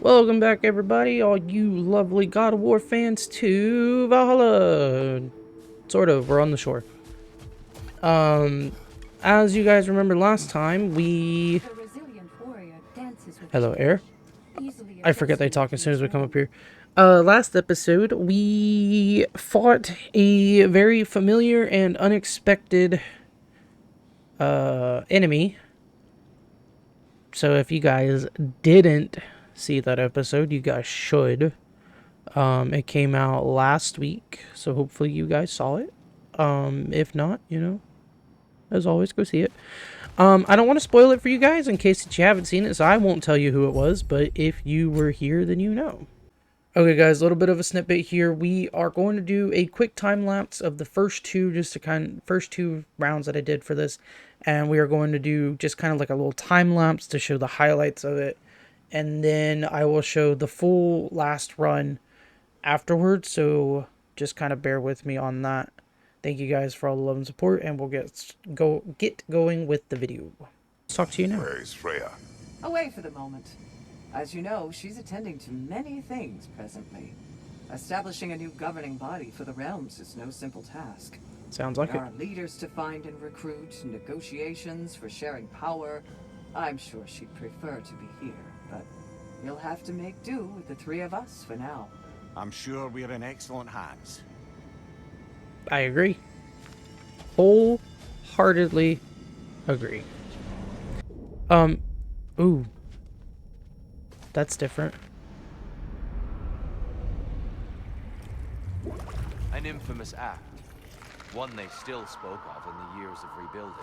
Welcome back, everybody, all you lovely God of War fans, to Valhalla. Sort of, we're on the shore. As you guys remember last time, we... Hello, Air. I forget they talk as soon as we come up here. Last episode, we fought a very familiar and unexpected, enemy. So if you guys didn't see that episode, you guys should. It came out last week, so hopefully you guys saw it. If not, you know, as always, go see it. I don't want to spoil it for you guys in case that you haven't seen it, so I won't tell you who it was, but if you were here, then you know. Okay, guys, a little bit of a snippet here. We are going to do a quick time lapse of the first two, first two rounds that I did for this, and we are going to do just kind of like a little time lapse to show the highlights of it, and then I will show the full last run afterwards. So just kind of bear with me on that. Thank you guys for all the love and support, and we'll get going with the video. Let's talk to you now. Where's Freya? Away for the moment. As you know, she's attending to many things presently. Establishing a new governing body for the realms is no simple task. Sounds like it. There are leaders to find and recruit, negotiations for sharing power. I'm sure she'd prefer to be here, but you'll have to make do with the three of us for now. I'm sure we're in excellent hands. I agree. Wholeheartedly agree. Ooh. That's different. An infamous act. One they still spoke of in the years of rebuilding.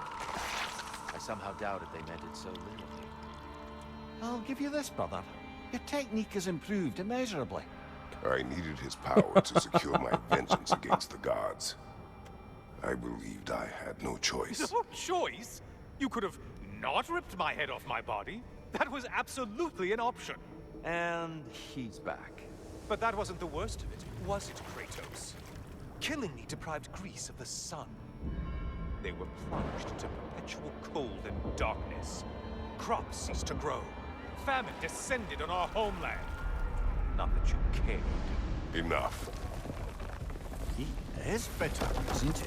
I somehow doubted they meant it so literally. I'll give you this, brother. Your technique has improved immeasurably. I needed his power to secure my vengeance against the gods. I believed I had no choice. No choice? You could have not ripped my head off my body. That was absolutely an option. And he's back. But that wasn't the worst of it, was it, Kratos? Killing me deprived Greece of the sun. They were plunged into perpetual cold and darkness. Crops ceased to grow. Famine descended on our homeland. Not that you cared. Enough. He is bitter, isn't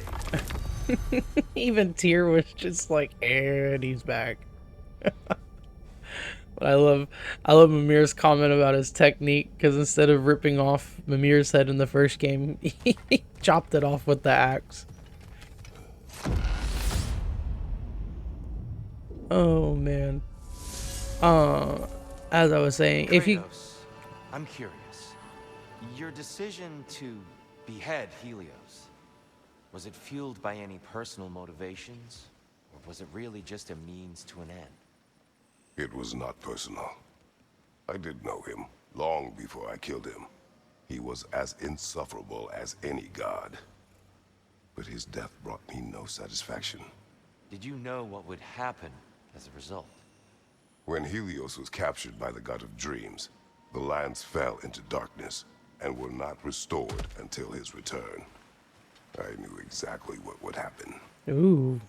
he? Even Tyr was just like, and he's back. But I love Mimir's comment about his technique, because instead of ripping off Mimir's head in the first game, he chopped it off with the axe. Oh man. As I was saying, Kratos, if you... I'm curious. Your decision to behead Helios, was it fueled by any personal motivations? Or was it really just a means to an end? It was not personal. I did know him long before I killed him. He was as insufferable as any god. But his death brought me no satisfaction. Did you know what would happen as a result? When Helios was captured by the god of dreams, the lands fell into darkness and were not restored until his return. I knew exactly what would happen. Ooh.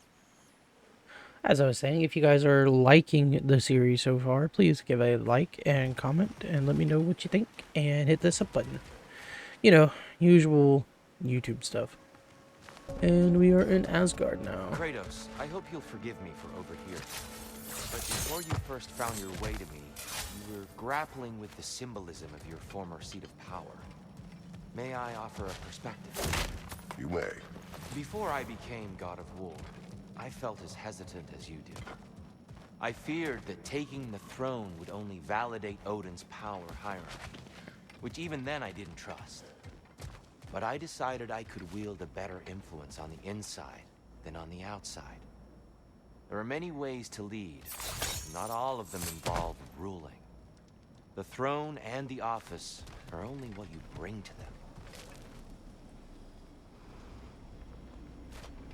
As I was saying, if you guys are liking the series so far, please give a like and comment and let me know what you think, and hit the sub button. You know, usual YouTube stuff. And we are in Asgard now. Kratos, I hope you'll forgive me for overhearing. But before you first found your way to me, you were grappling with the symbolism of your former seat of power. May I offer a perspective? You may. Before I became God of War, I felt as hesitant as you do. I feared that taking the throne would only validate Odin's power hierarchy, which even then I didn't trust. But I decided I could wield a better influence on the inside than on the outside. There are many ways to lead, not all of them involve ruling. The throne and the office are only what you bring to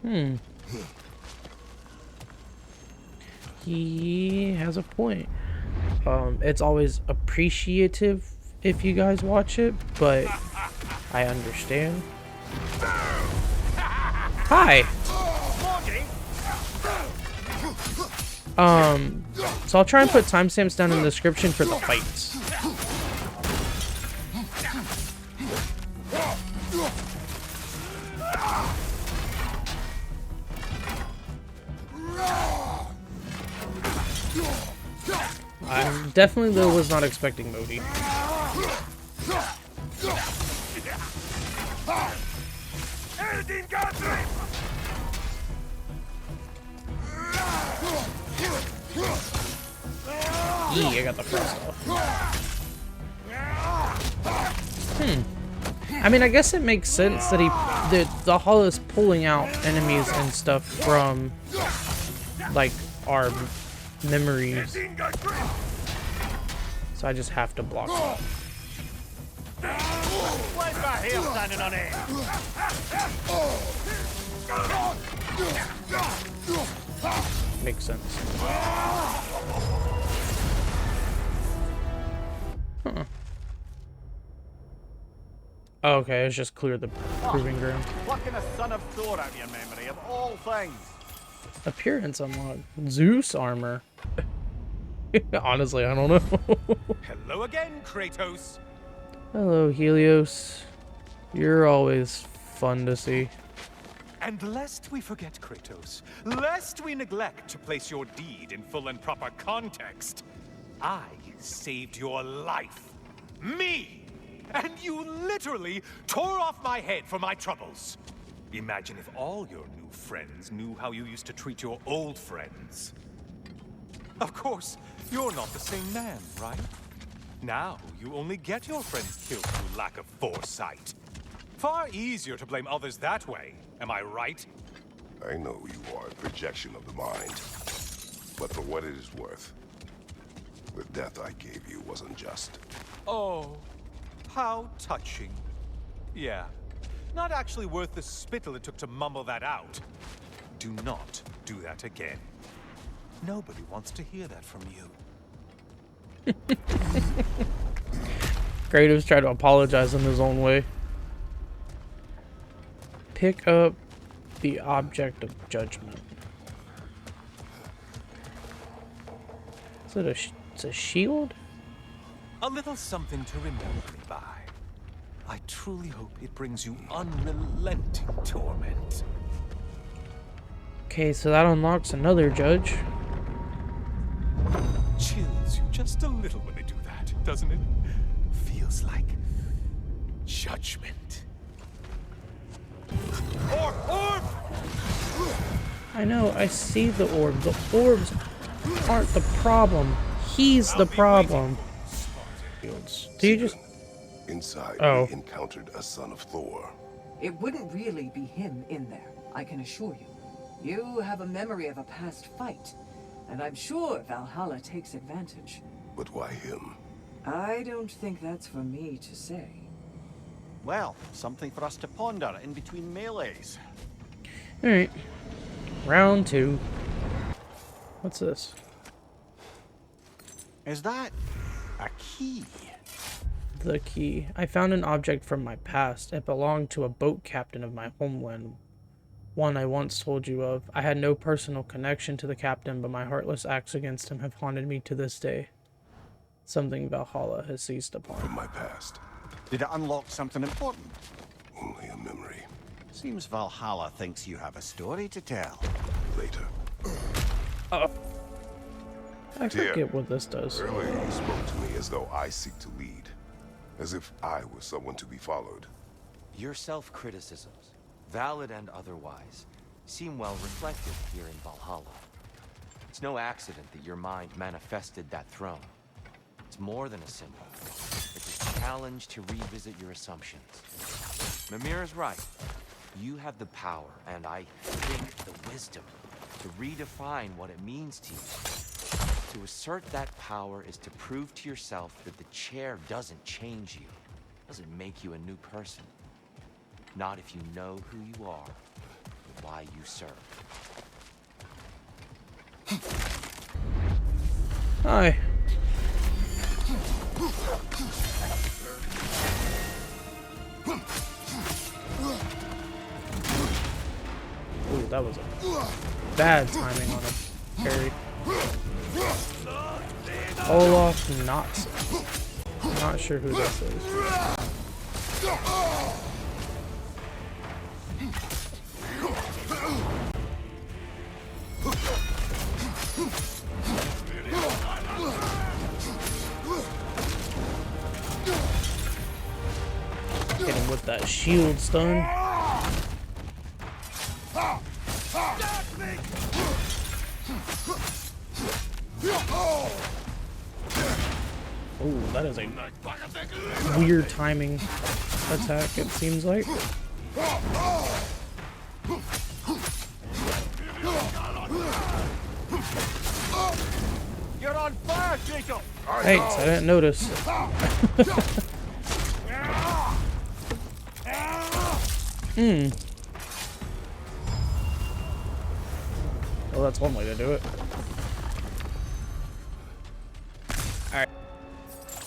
them. He has a point. It's always appreciative if you guys watch it, but I understand. Hi. So I'll try and put timestamps down in the description for the fights. I definitely though was not expecting Modi. I got the frost off. I mean, I guess it makes sense that the Valhalla is pulling out enemies and stuff from, like, our memories. So I just have to block that. Why's my heel standing on it? Makes sense. Huh. Oh, okay, it's just clear the proving ground. Plucking a son of Thor out of your memory, of all things. Appearance unlocked. Zeus armor. Honestly, I don't know. Hello again, Kratos. Hello, Helios. You're always fun to see. And lest we forget, Kratos, lest we neglect to place your deed in full and proper context, I saved your life. Me! And you literally tore off my head for my troubles. Imagine if all your new friends knew how you used to treat your old friends. Of course, you're not the same man, right? Now, you only get your friends killed through lack of foresight. Far easier to blame others that way, am I right? I know you are a projection of the mind. But for what it is worth, the death I gave you was unjust. Oh, how touching. Yeah, not actually worth the spittle it took to mumble that out. Do not do that again. Nobody wants to hear that from you. Kratos tried to apologize in his own way. Pick up the object of judgment. Is it it's a shield? A little something to remember me by. I truly hope it brings you unrelenting torment. Okay, so that unlocks another judge. Chills you just a little when they do that, doesn't it? Feels like judgment. Orb! I know, I see the orb. The orbs aren't the problem. He's the problem. Do you just... Inside, we encountered a son of Thor. It wouldn't really be him in there, I can assure you. You have a memory of a past fight, and I'm sure Valhalla takes advantage. But why him? I don't think that's for me to say. Well, something for us to ponder in between melees. Alright. Round 2. What's this? Is that a key? The key. I found an object from my past. It belonged to a boat captain of my homeland. One I once told you of. I had no personal connection to the captain, but my heartless acts against him have haunted me to this day. Something Valhalla has seized upon. From my past. Did it unlock something important? Only a memory. Seems Valhalla thinks you have a story to tell. Later. I forget what this does. Earlier you spoke to me as though I seek to lead. As if I was someone to be followed. Your self-criticisms, valid and otherwise, seem well reflected here in Valhalla. It's no accident that your mind manifested that throne. It's more than a symbol. It's a challenge to revisit your assumptions. Mimir is right. You have the power, and I think the wisdom, to redefine what it means to you. To assert that power is to prove to yourself that the chair doesn't change you, doesn't make you a new person. Not if you know who you are, and why you serve. Hi. Ooh, that was a bad timing on a parry. Olaf Nazi. Not sure who this is. Hit him with that shield stun. Oh, that is a weird timing attack, it seems like. You're on fire, Jacob! Thanks, I didn't notice. Well, that's one way to do it. Alright.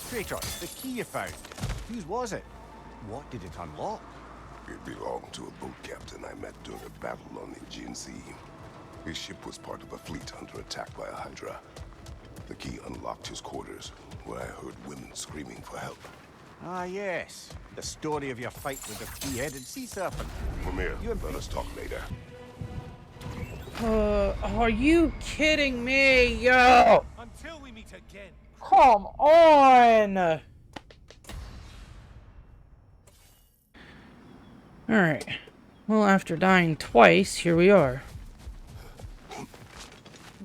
Kratos, the key you found. Whose was it? What did it unlock? It belonged to a boat captain I met during a battle on the Aegean Sea. His ship was part of a fleet under attack by a Hydra. The key unlocked his quarters, where I heard women screaming for help. Ah, yes. The story of your fight with the three-headed sea serpent. Mimir, let us talk later. Are you kidding me, yo? Until we meet again. Come on! Alright. Well, after dying twice, here we are.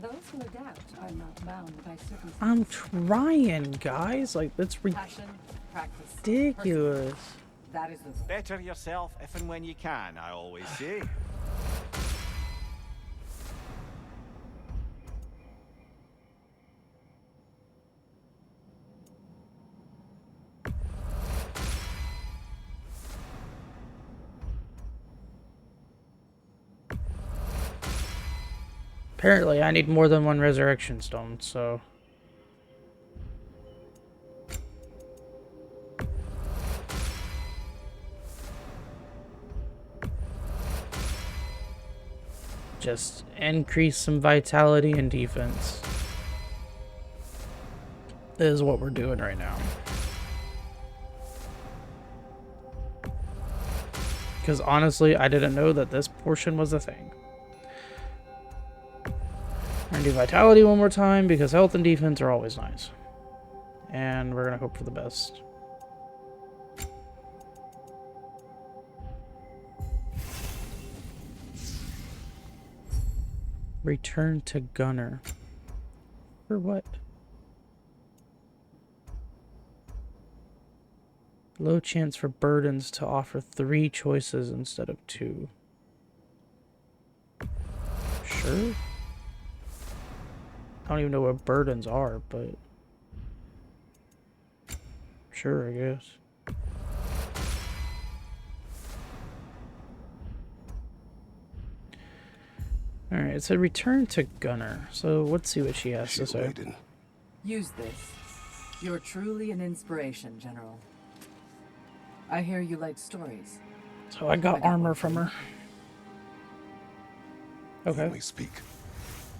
Those who adapt are not bound by circumstances. I'm trying, guys. Like, that's Passion, practice, ridiculous. perseverance. That is the goal. Better yourself if and when you can, I always say. Apparently, I need more than one resurrection stone, so... just increase some vitality and defense. Is what we're doing right now. Because honestly, I didn't know that this portion was a thing. We're gonna do vitality one more time because health and defense are always nice. And we're gonna hope for the best. Return to Gunner. For what? Low chance for burdens to offer 3 choices instead of 2. Sure. I don't even know what burdens are, but... sure, I guess. Alright, it said return to Gunner. So let's see what she has to say. Use this. You're truly an inspiration, General. I hear you like stories. So I got armor from her. Okay. Let me speak.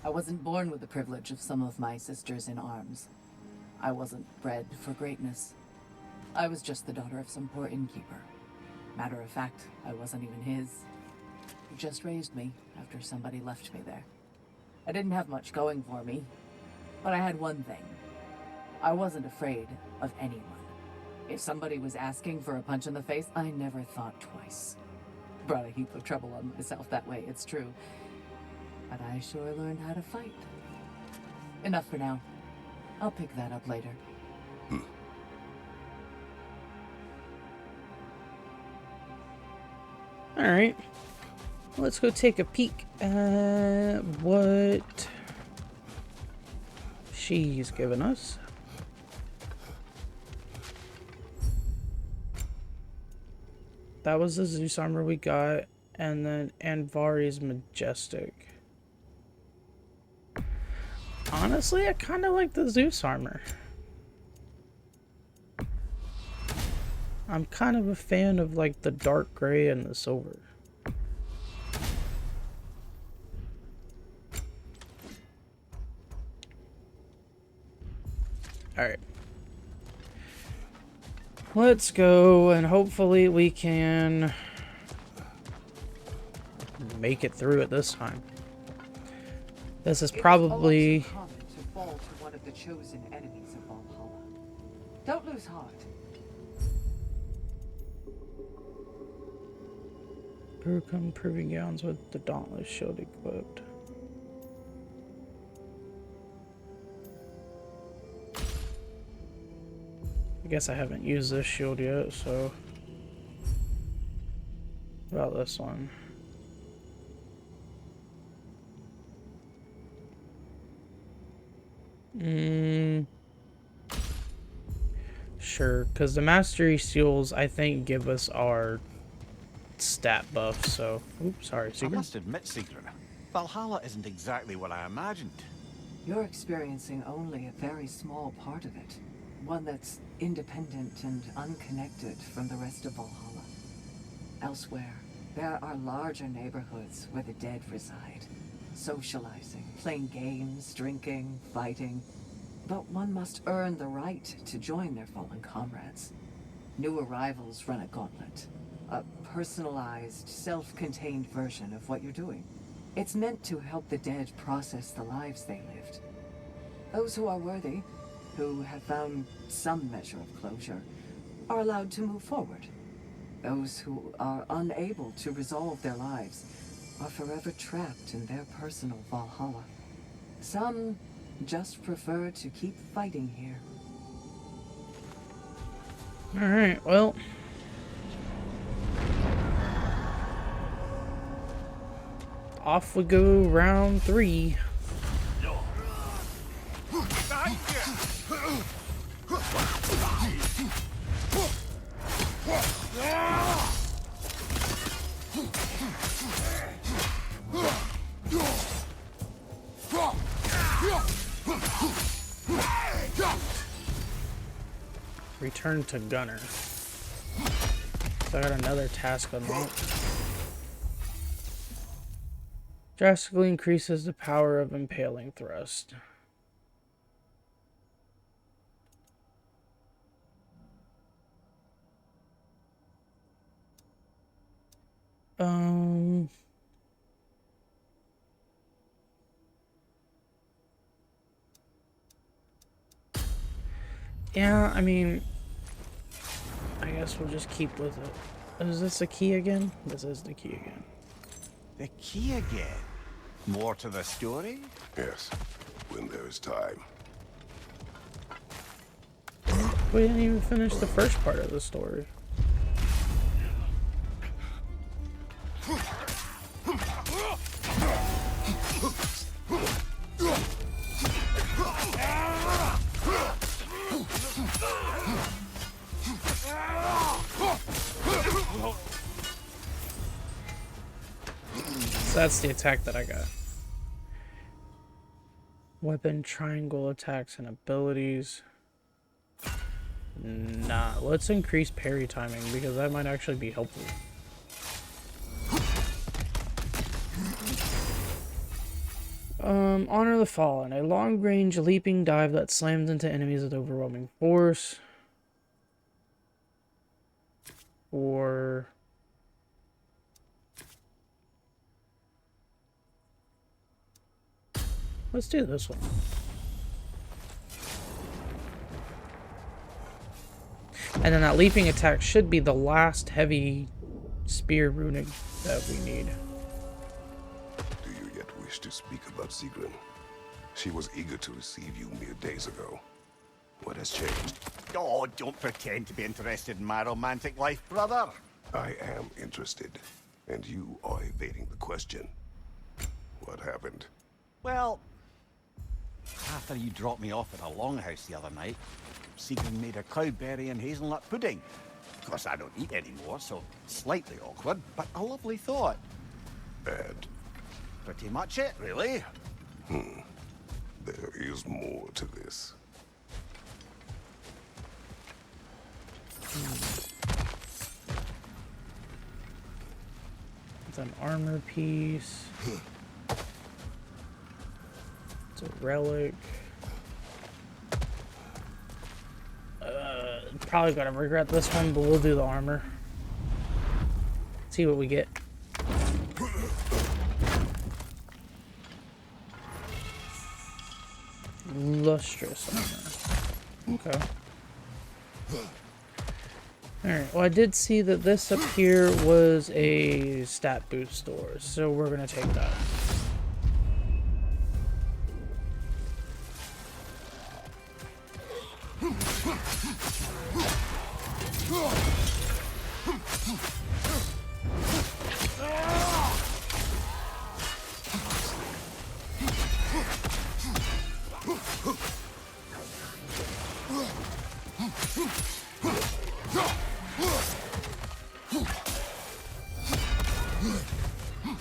I wasn't born with the privilege of some of my sisters in arms. I wasn't bred for greatness. I was just the daughter of some poor innkeeper. Matter of fact, I wasn't even his. He just raised me after somebody left me there. I didn't have much going for me, but I had one thing. I wasn't afraid of anyone. If somebody was asking for a punch in the face, I never thought twice. Brought a heap of trouble on myself that way, it's true. But I sure learned how to fight. Enough for now. I'll pick that up later. Alright. Let's go take a peek at what she's given us. That was the Zeus armor we got, and then Anvari's Majestic. Honestly, I kind of like the Zeus armor. I'm kind of a fan of like the dark gray and the silver. Alright. Let's go, and hopefully we can make it through it this time. This is probably... It is also common to fall to one of the chosen enemies of Valhalla. Don't lose heart. Here come proving grounds with the Dauntless shield equipped. I guess I haven't used this shield yet, so... What about this one? Sure, because the mastery seals, I think, give us our stat buff, so... Oops, sorry, I Sigurd. must admit, Sigrid, Valhalla isn't exactly what I imagined. You're experiencing only a very small part of it. One that's independent and unconnected from the rest of Valhalla. Elsewhere, there are larger neighborhoods where the dead reside. Socializing, playing games, drinking, fighting. But one must earn the right to join their fallen comrades. New arrivals run a gauntlet. A personalized, self-contained version of what you're doing. It's meant to help the dead process the lives they lived. Those who are worthy, who have found some measure of closure, are allowed to move forward. Those who are unable to resolve their lives are forever trapped in their personal Valhalla. Some just prefer to keep fighting here. Alright, well... Off we go, round 3. Return to Gunner. So I got another task unlocked. Drastically increases the power of impaling thrust. Yeah, I mean, I guess we'll just keep with it. Is this the key again? This is the key again. The key again? More to the story? Yes, when there is time. We didn't even finish the first part of the story. So that's the attack that I got. Weapon, triangle attacks, and abilities. Nah, let's increase parry timing because that might actually be helpful. Honor the Fallen, a long-range leaping dive that slams into enemies with overwhelming force. Or... let's do this one. And then that leaping attack should be the last heavy spear runic that we need. Do you yet wish to speak about Sigrun? She was eager to receive you mere days ago. What has changed? Oh, don't pretend to be interested in my romantic life, brother. I am interested, and you are evading the question. What happened? Well, after you dropped me off at a longhouse the other night, Sigrun made a cloudberry and hazelnut pudding. Of course, I don't eat anymore, so slightly awkward, but a lovely thought. And Pretty much it, really. there is more to this. It's an armor piece. It's a relic. Probably gonna regret this one, but we'll do the armor. See what we get. Lustrous armor. Okay. Alright, well I did see that this up here was a stat boost store, so we're gonna take that.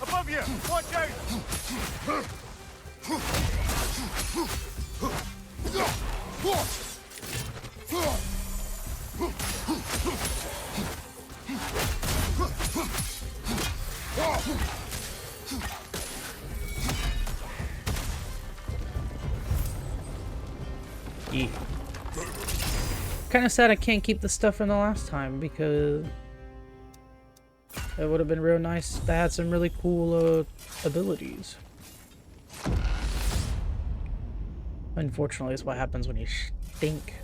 Above you! Watch out! Yeah. Kind of sad I can't keep the stuff from the last time because it would have been real nice if they had some really cool abilities. Unfortunately, it's what happens when you stink.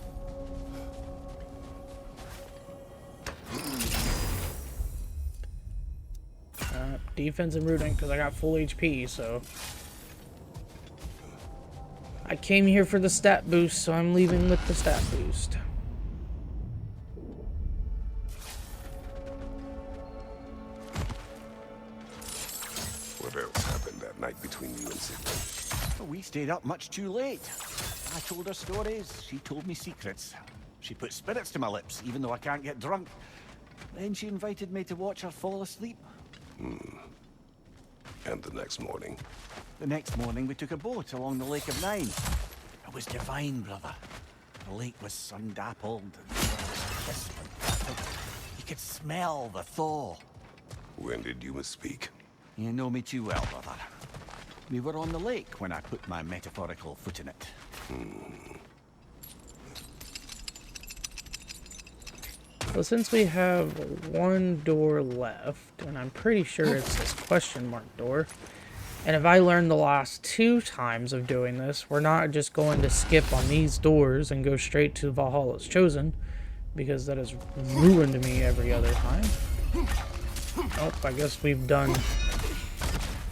Defense and rooting because I got full HP, so I came here for the stat boost, so I'm leaving with the stat boost. What else happened that night between you and Sigmund? We stayed up much too late. I told her stories, she told me secrets. She put spirits to my lips, even though I can't get drunk. Then she invited me to watch her fall asleep. And the next morning? The next morning, we took a boat along the Lake of Nine. It was divine, brother. The lake was sun-dappled, and the water was crisp and perfect. You could smell the thaw. When did you misspeak? You know me too well, brother. We were on the lake when I put my metaphorical foot in it. Well, since we have one door left, and I'm pretty sure it's this question mark door, and if I learned the last 2 times of doing this, we're not just going to skip on these doors and go straight to Valhalla's Chosen, because that has ruined me every other time. Oh, I guess we've done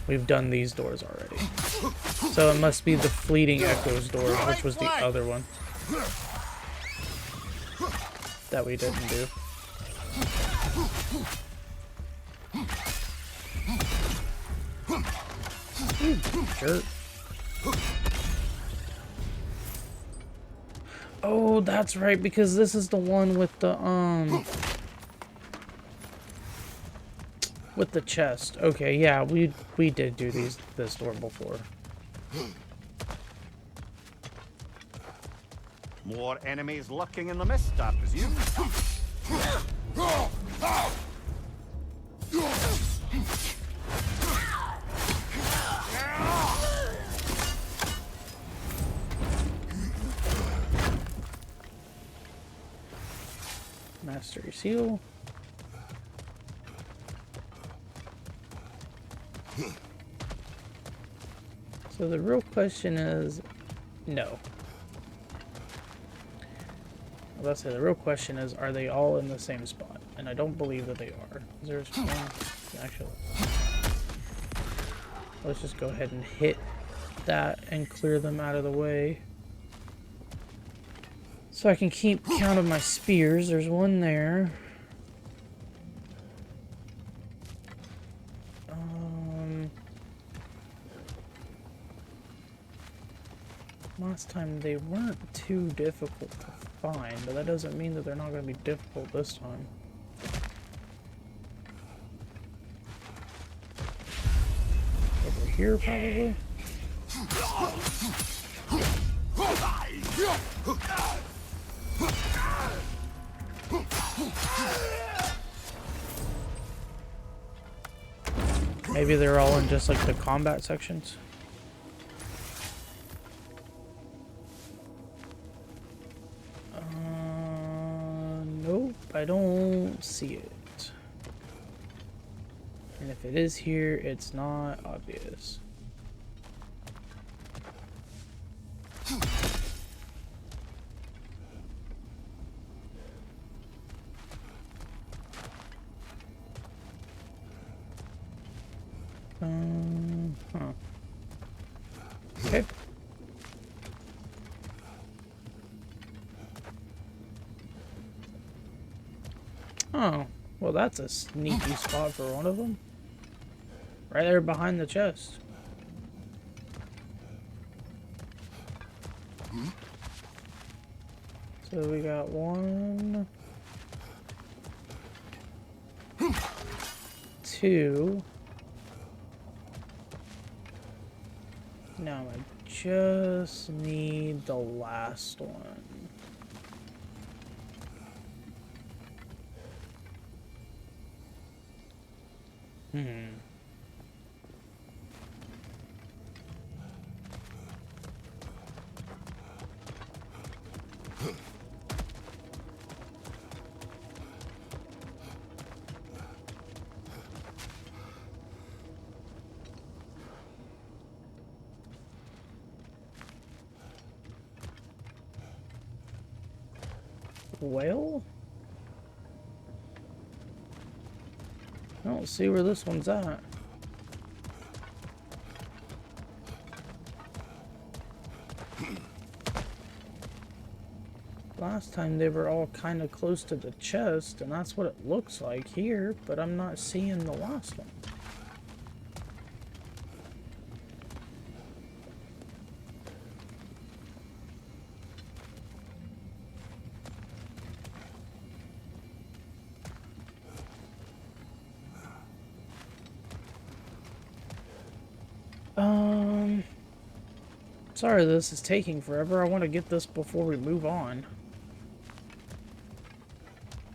these doors already. So it must be the Fleeting Echoes door, which was the other one that we didn't do. You jerk. Oh, that's right, because this is the one with the chest. Okay, yeah, we did do this door before. More enemies lurking in the mist, I presume. Mastery seal. So the real question is, no. Let's say the real question is, are they all in the same spot? And I don't believe that they are. There's one, actually. Let's just go ahead and hit that and clear them out of the way. So I can keep count of my spears. There's one there. Last time they weren't too difficult to find, but that doesn't mean that they're not going to be difficult this time. Over here, probably? Maybe they're all in just like the combat sections. I don't see it. And if it is here, it's not obvious. Huh. Okay. Oh, well, that's a sneaky spot for one of them. Right there behind the chest. So we got 1, 2. Now I just need the last one. Well, I don't see where this one's at. Last time they were all kind of close to the chest, and that's what it looks like here, but I'm not seeing the last one. Sorry this is taking forever. I want to get this before we move on.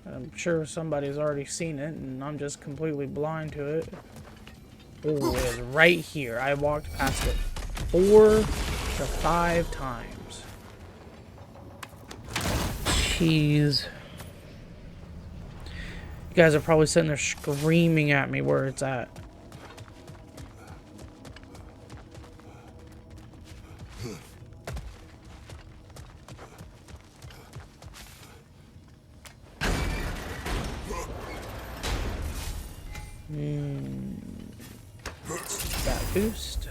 I'm sure somebody's already seen it, and I'm just completely blind to it. Oh, it is right here. I walked past it 4 to 5 times. Jeez. You guys are probably sitting there screaming at me where it's at. That boost.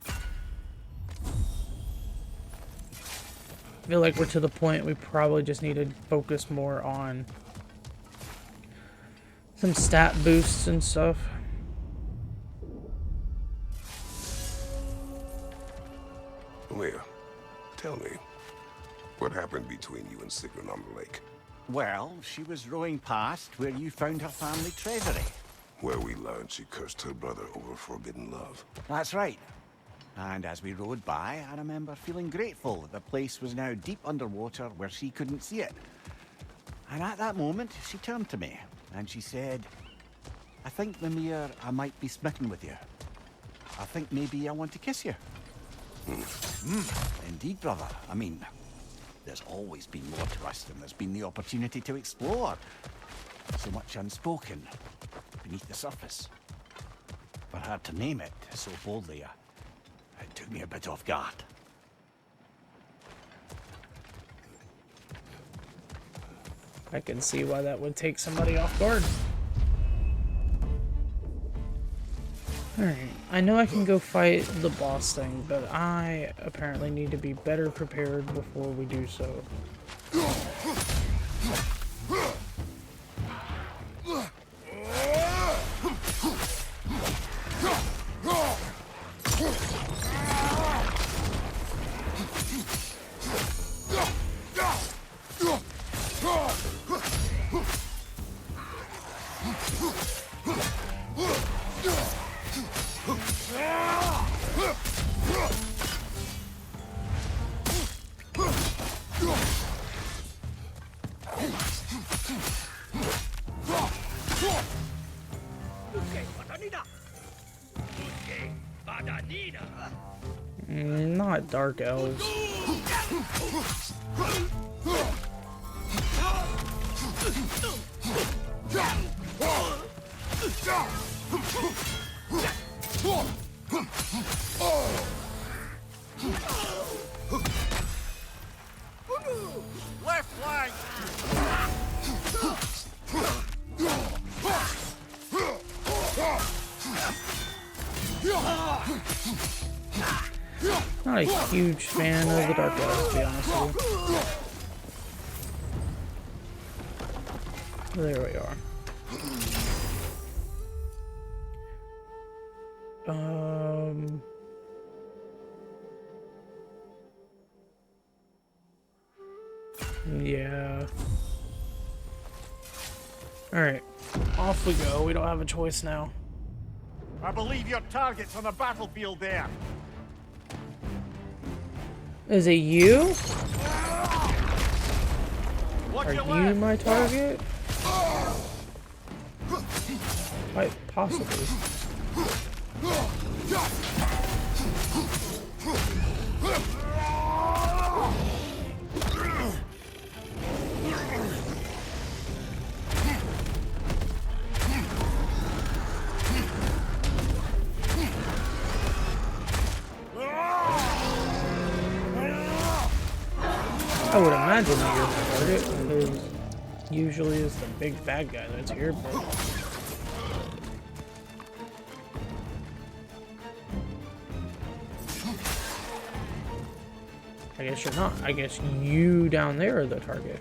I feel like we're to the point we probably just need to focus more on some stat boosts and stuff. Leah, tell me, what happened between you and Sigrun on the lake? Well, she was rowing past where you found her family treasury. Where we learned she cursed her brother over forbidden love. That's right. And as we rowed by, I remember feeling grateful that the place was now deep underwater where she couldn't see it. And at that moment, she turned to me, and she said, I think, Mimir, I might be smitten with you. I think maybe I want to kiss you. Indeed, brother. I mean, there's always been more to us than there's been the opportunity to explore. So much unspoken beneath the surface. For her to name it so boldly, it took me a bit off guard. I can see why that would take somebody off guard. Alright, I know I can go fight the boss thing, but I apparently need to be better prepared before we do so. Not dark elves. Left flank! Not a huge fan of the Dark Elves, to be honest with you. There we are. Yeah. Alright. Off we go. We don't have a choice now. I believe your target's on the battlefield there. Is it you? Watch Are your you left. my target? Quite possibly. I would imagine that you're my target, because usually it's the big bad guy that's here, but... I guess you're not. I guess you down there are the target.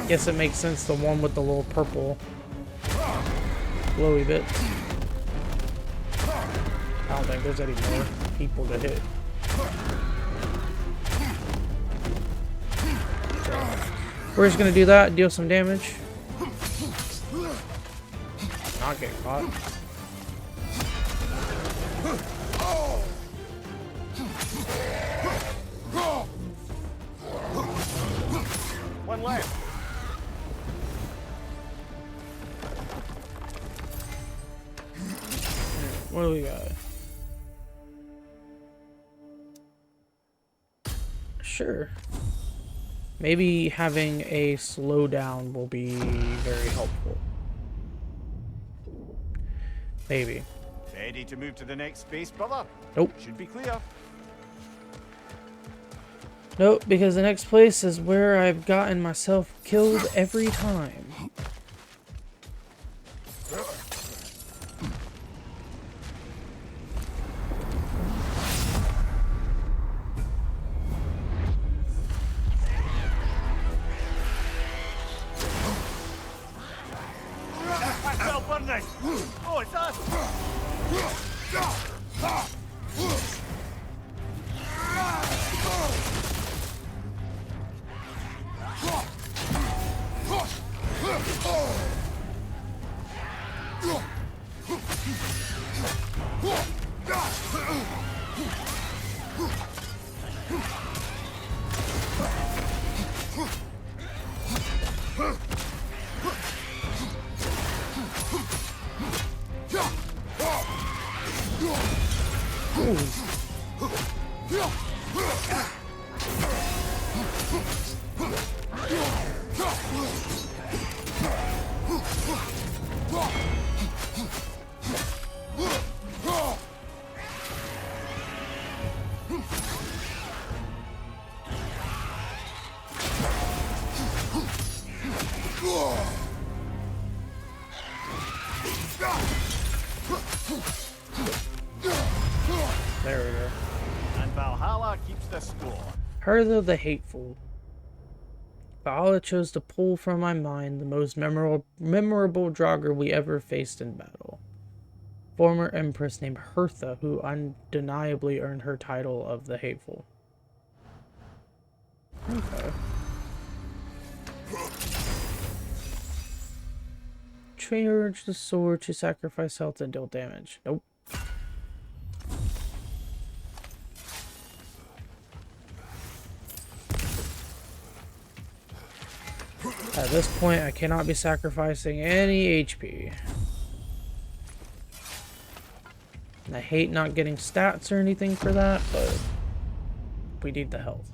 Guess it makes sense, the one with the little purple glowy bits. I don't think there's any more people to hit. We're just gonna do that, deal some damage. Not get caught. One left. What do we got? Sure. Maybe having a slowdown will be very helpful. Maybe. Ready to move to the next space, brother? Nope. Should be clear. Nope, because the next place is where I've gotten myself killed every time. Well, Bunny. Oh, it's us. There we go. And Valhalla keeps the score. Hearth of the Hateful. Valhalla chose to pull from my mind the most memorable Draugr we ever faced in battle. Former Empress named Hertha, who undeniably earned her title of the Hateful. Okay. Charge the sword to sacrifice health and deal damage. Nope. At this point, I cannot be sacrificing any HP. I hate not getting stats or anything for that, but we need the health.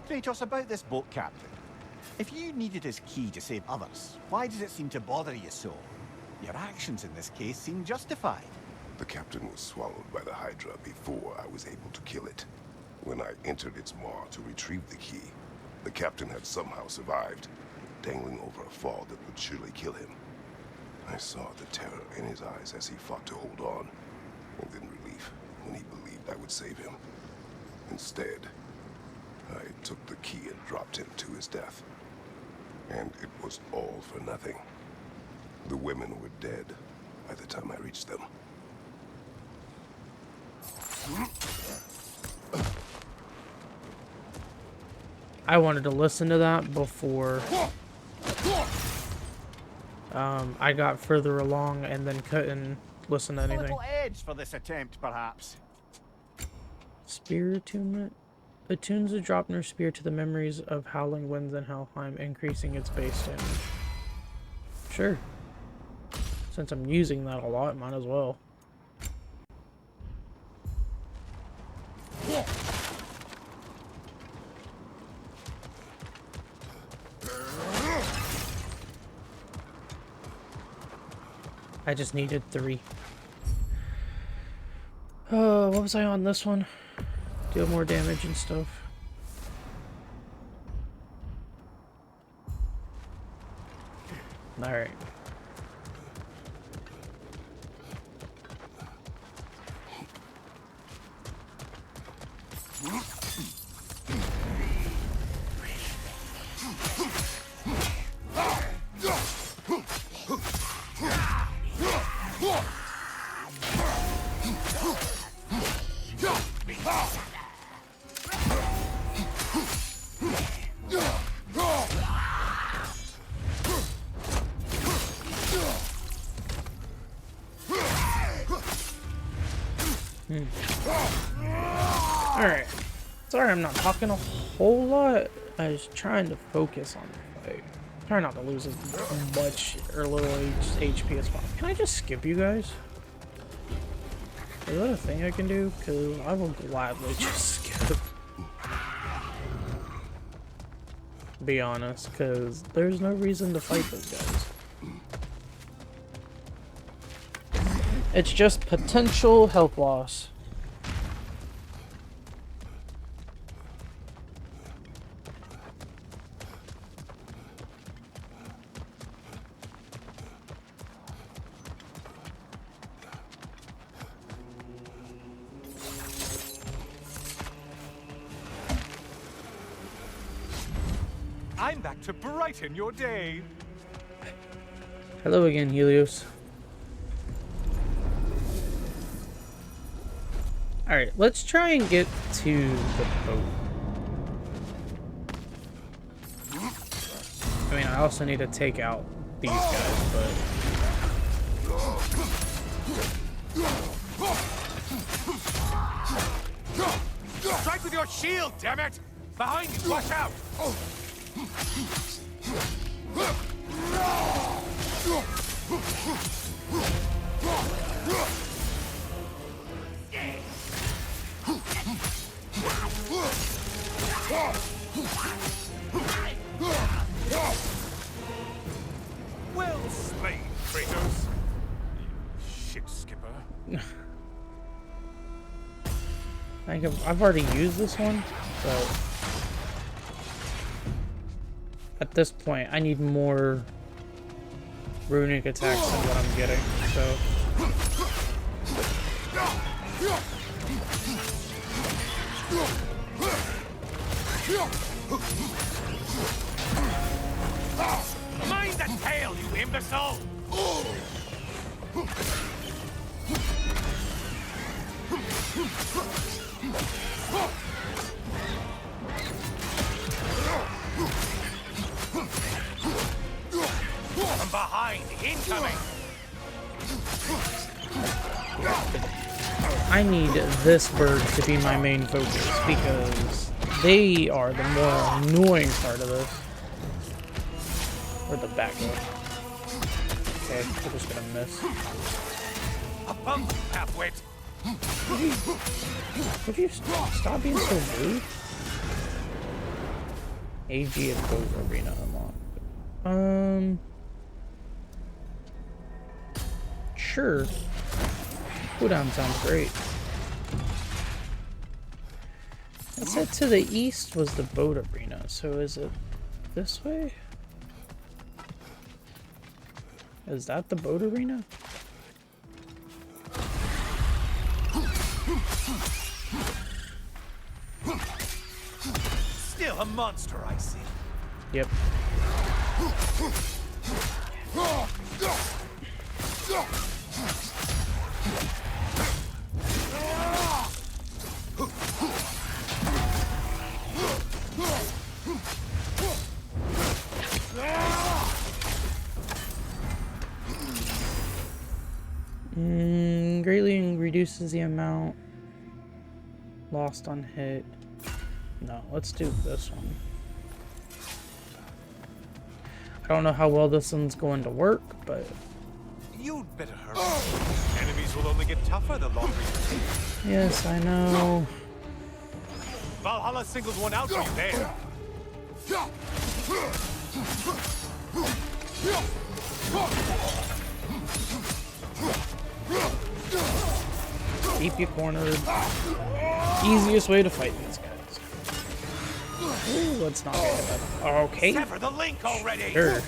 Kratos, about this boat captain. If you needed his key to save others, why does it seem to bother you so? Your actions in this case seem justified. The captain was swallowed by the Hydra before I was able to kill it. When I entered its maw to retrieve the key, the captain had somehow survived, dangling over a fall that would surely kill him. I saw the terror in his eyes as he fought to hold on, and then relief when he believed I would save him. Instead, I took the key and dropped him to his death. And it was all for nothing. The women were dead by the time I reached them. I wanted to listen to that before I got further along and then couldn't listen to A anything. little edge for this attempt, perhaps. Spear attunement. Attunes the Dropner spear to the memories of Howling Winds and Helheim, increasing its base damage. Sure. Since I'm using that a lot, might as well. I just needed 3. What was I on this one? Deal more damage and stuff. Alright. Alright. Sorry I'm not talking a whole lot. I was trying to focus on the fight. Try not to lose as much or little HP as possible. Can I just skip you guys? Is that a thing I can do? Because I will gladly just skip. Be honest, because there's no reason to fight those guys. It's just potential health loss. I'm back to brighten your day. Hello again, Helios. Alright, let's try and get to the boat. I mean, I also need to take out these guys, but... Strike with your shield, damn it! Behind you, watch out! Well slain, Kratos. You shit skipper. I think I've already used this one, so... At this point, I need more runic attacks than what I'm getting, so... Mind the tail, you imbecile! From behind, incoming! I need this bird to be my main focus, because they are the more annoying part of this. Or the backup. Okay, we're just gonna miss. A bump, halfwit. Would you stop being so rude? AG and Boat Arena unlocked. Sure. Cooldown sounds great. I said to the east was the boat arena, so is it this way? Is that the boat arena? Still a monster, I see. Yep. Greatly reduces the amount lost on hit. No, let's do this one. I don't know how well this one's going to work, but You'd better hurry. Enemies will only get tougher the longer you take. yes, I know. Valhalla singled one out for you there. Keep you cornered. Easiest way to fight these guys. Ooh, let's not get hit by them. Okay. Sever the link already. Sure.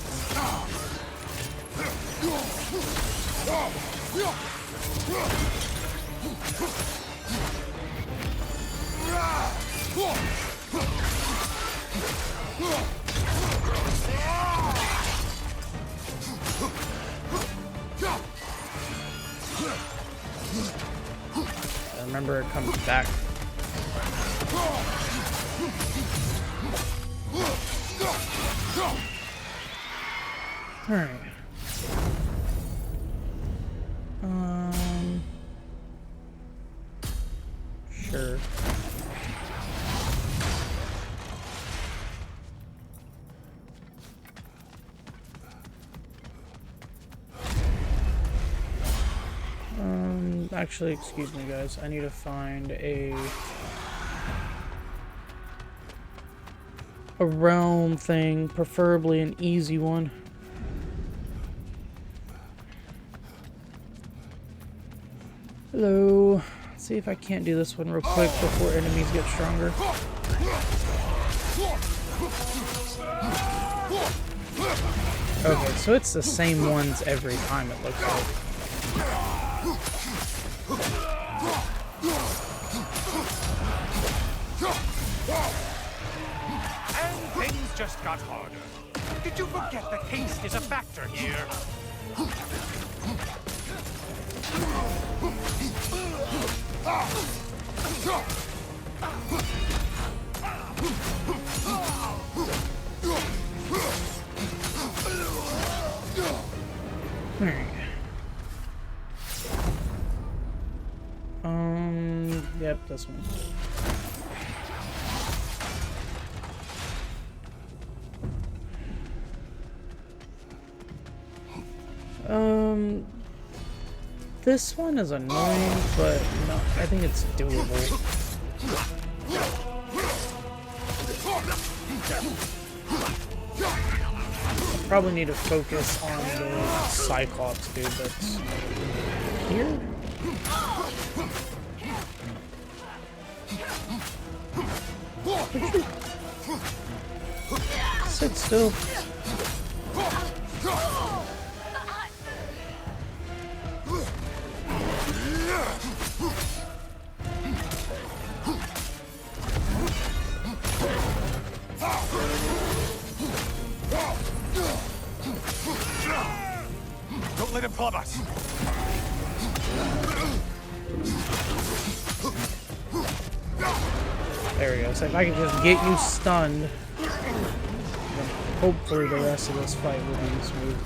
I remember it comes back. All right. Sure. Actually, excuse me, guys. I need to find a realm thing, preferably an easy one. Hello. Let's see if I can't do this one real quick before enemies get stronger. Okay, so it's the same ones every time, it looks like. And things just got harder. Did you forget that haste is a factor here? Yep, this one. This one is annoying, but no, I think it's doable. Probably need to focus on the Cyclops dude that's here. Sit still. Don't let him club us. There we go. So if I can just get you stunned, then hopefully the rest of this fight will be smooth.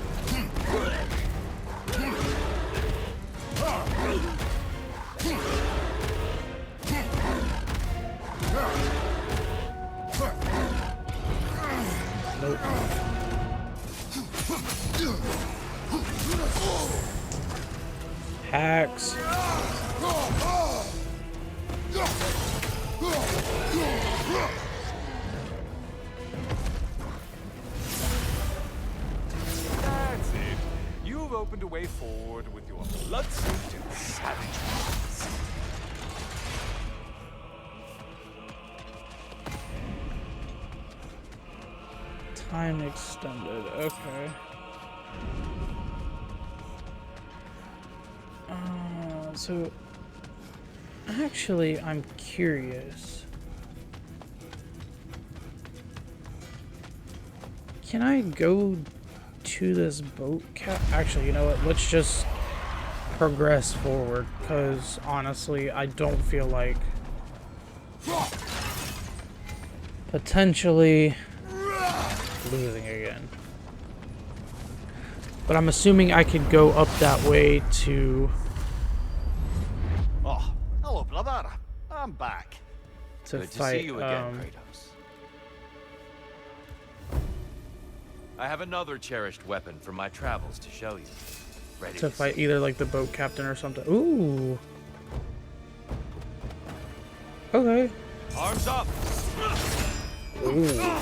Nope. Hacks. That's it. You've opened a way forward with your blood-soaked and savage ways. Time extended. Okay. So actually, I'm curious. Can I go to this boat cap? Actually, you know what? Let's just progress forward, because honestly, I don't feel like potentially losing again. But I'm assuming I could go up that way to Oh, hello, brother. I'm back. Good to fight. see you again, Kratos. I have another cherished weapon from my travels to show you. Ready To fight either like the boat captain or something. Ooh. Okay. Arms up! Ooh.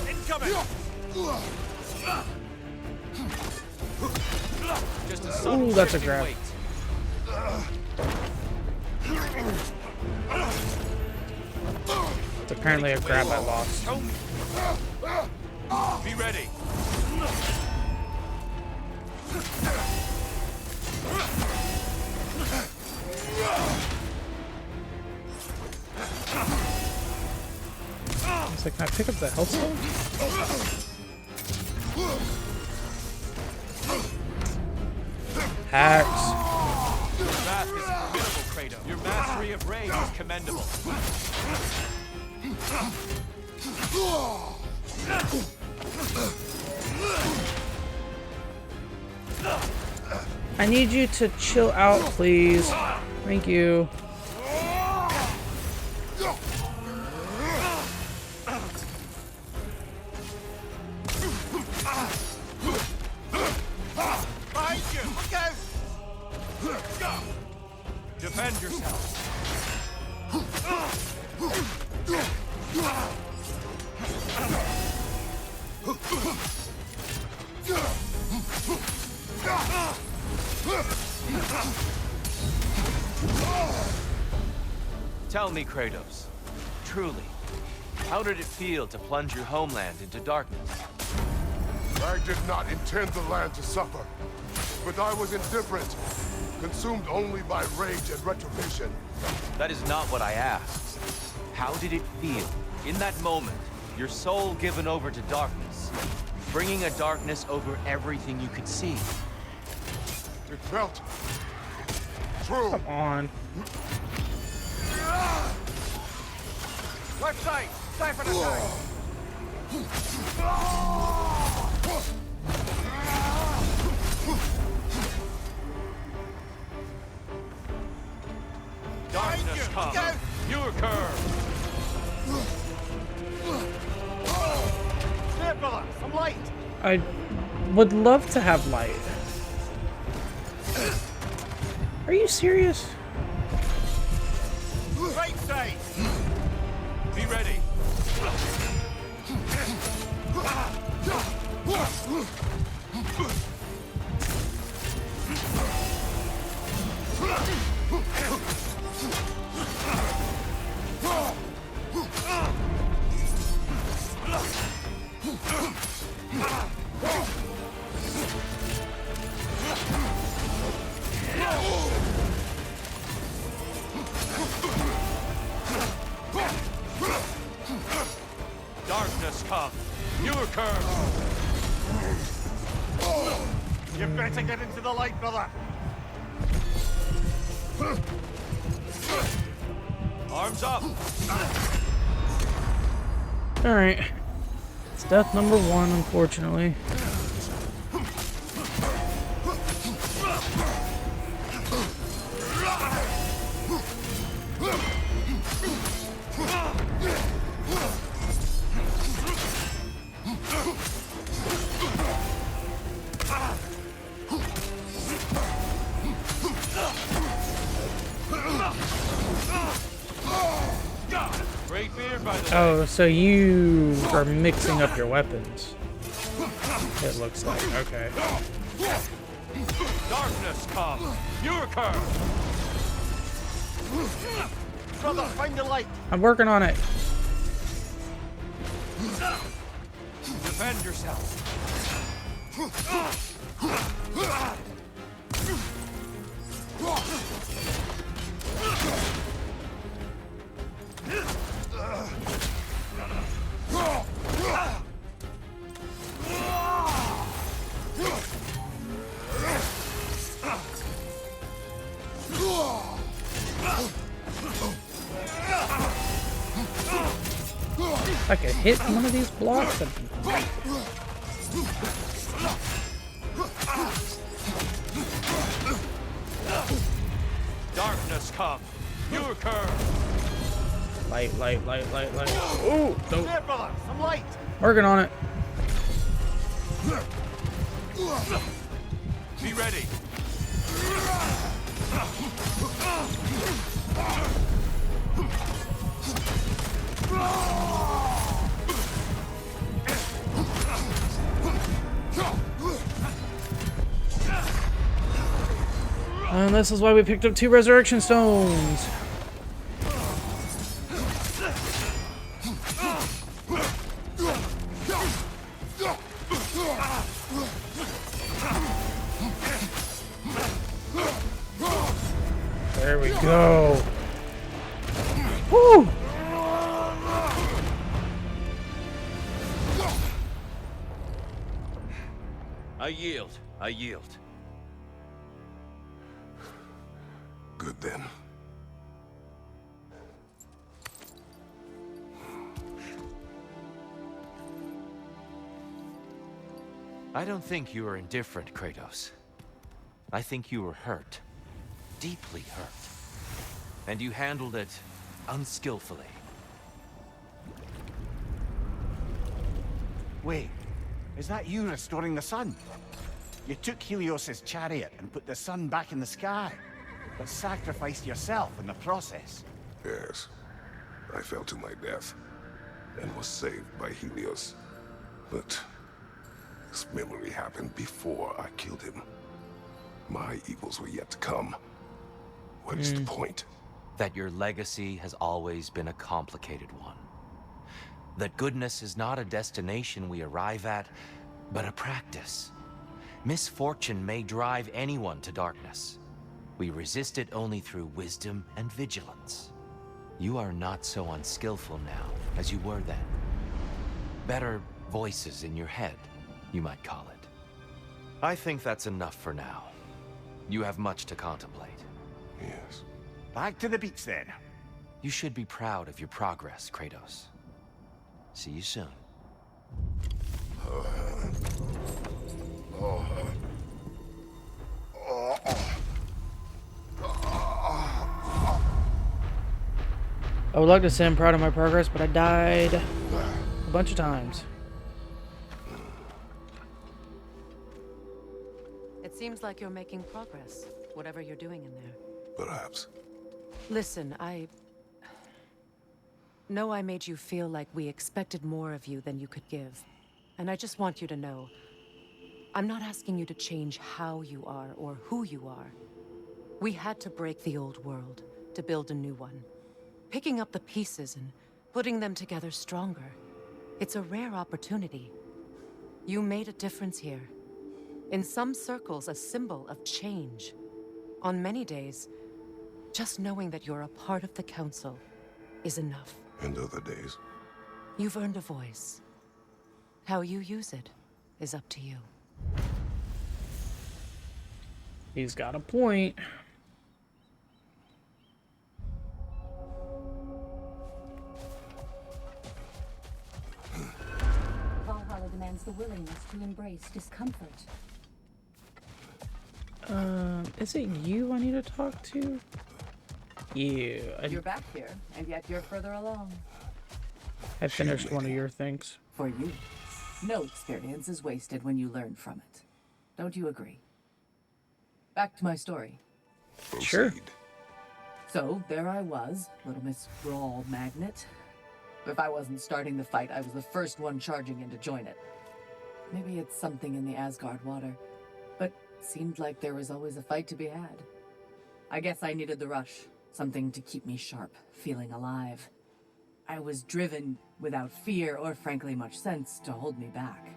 Incoming! Just a subtle Ooh, that's a shift in grab. weight. It's apparently a grab I lost. Show me. Be ready. It's like, can I pick up the health stone? Hacks. Your math is formidable, Kratos. Your mastery of rage is commendable. I need you to chill out, please. Thank you. Behind you! Look out! Defend yourself. Tell me, Kratos, truly, how did it feel to plunge your homeland into darkness? I did not intend the land to suffer, but I was indifferent, consumed only by rage and retribution. That is not what I asked. How did it feel, in that moment, your soul given over to darkness, bringing a darkness over everything you could see? It felt true. Come on. Left side! Siphon attack! Darkness come! You occur! There, brother. Some light. I would love to have light. Are you serious? Right side! Be ready! Darkness come! You occur! You better get into the light, brother. Arms up! Alright. It's death number 1, unfortunately. Great beard, by the way. Oh, so you are mixing up your weapons. It looks like. Okay. Darkness come. Your curse. Brother, find the light. I'm working on it. Defend yourself. If I could hit one of these blocks, that'd be great. Darkness come. Your curse. Light. Ooh, nope. There, brother, some light. Working on it. Be ready. And this is why we picked up 2 resurrection stones. There we go. Woo! I yield. I yield. Good then. I don't think you were indifferent, Kratos. I think you were hurt. Deeply hurt. And you handled it unskillfully. Wait, is that you restoring the sun? You took Helios's chariot and put the sun back in the sky, but sacrificed yourself in the process. Yes. I fell to my death and was saved by Helios. But this memory happened before I killed him. My evils were yet to come. What is the point? That your legacy has always been a complicated one. That goodness is not a destination we arrive at, but a practice. Misfortune may drive anyone to darkness. We resist it only through wisdom and vigilance. You are not so unskillful now as you were then. Better voices in your head, you might call it. I think that's enough for now. You have much to contemplate. Yes. Back to the beach then. You should be proud of your progress, Kratos. See you soon. I would like to say I'm proud of my progress, but I died a bunch of times. It seems like you're making progress, whatever you're doing in there. Perhaps. Listen, I know I made you feel like we expected more of you than you could give. And I just want you to know, I'm not asking you to change how you are or who you are. We had to break the old world to build a new one. Picking up the pieces and putting them together stronger. It's a rare opportunity. You made a difference here. In some circles, a symbol of change. On many days, just knowing that you're a part of the Council is enough. And other days. You've earned a voice. How you use it is up to you. He's got a point. Valhalla demands the willingness to embrace discomfort. Is it you I need to talk to? Yeah, You're back here, and yet you're further along. I finished one of your things. For you, no experience is wasted when you learn from it. Don't you agree? Back to my story. Sure. Proceed. So, there I was, Little Miss Brawl Magnet. If I wasn't starting the fight, I was the first one charging in to join it. Maybe it's something in the Asgard water, but seemed like there was always a fight to be had. I guess I needed the rush, something to keep me sharp, feeling alive. I was driven without fear or frankly much sense to hold me back.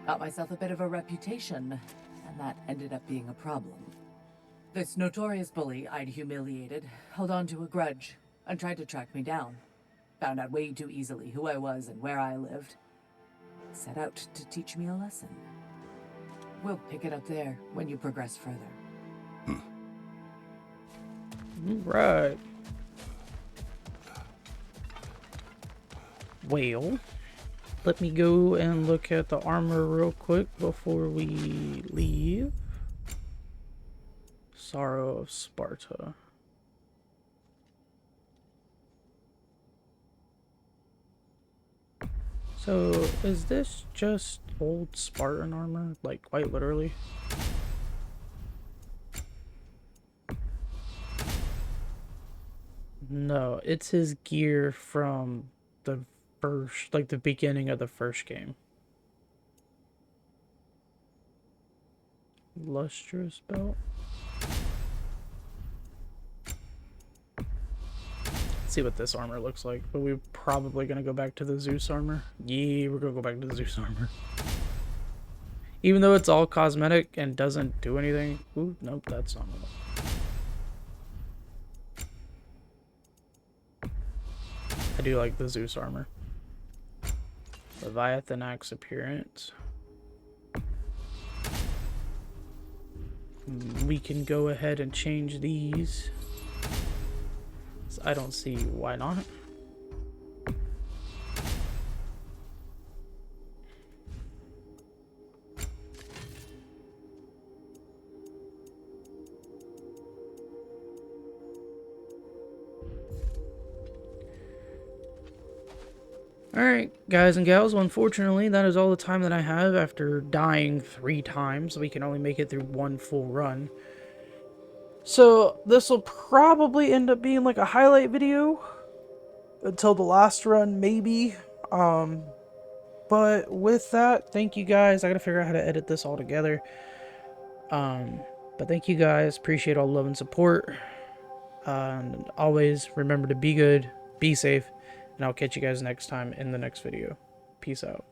Got myself a bit of a reputation, and that ended up being a problem. This notorious bully I'd humiliated held on to a grudge and tried to track me down. Found out way too easily who I was and where I lived. Set out to teach me a lesson. We'll pick it up there when you progress further. Right. Well, let me go and look at the armor real quick before we leave. Sorrow of Sparta. So, is this just old Spartan armor? Like, quite literally? No, it's his gear from the first, like the beginning of the first game. Lustrous belt. Let's see what this armor looks like, but we're probably gonna go back to the Zeus armor. Yeah, we're gonna go back to the Zeus armor. Even though it's all cosmetic and doesn't do anything. Ooh, nope, that's not enough. I do like the Zeus armor. Leviathan axe appearance. We can go ahead and change these. I don't see why not. Alright, guys and gals, well, unfortunately, that is all the time that I have after dying 3 times. We can only make it through 1 full run. So, this will probably end up being like a highlight video until the last run, maybe. But with that, thank you guys. I gotta figure out how to edit this all together. But thank you guys. Appreciate all the love and support. And always remember to be good, be safe, and I'll catch you guys next time in the next video. Peace out.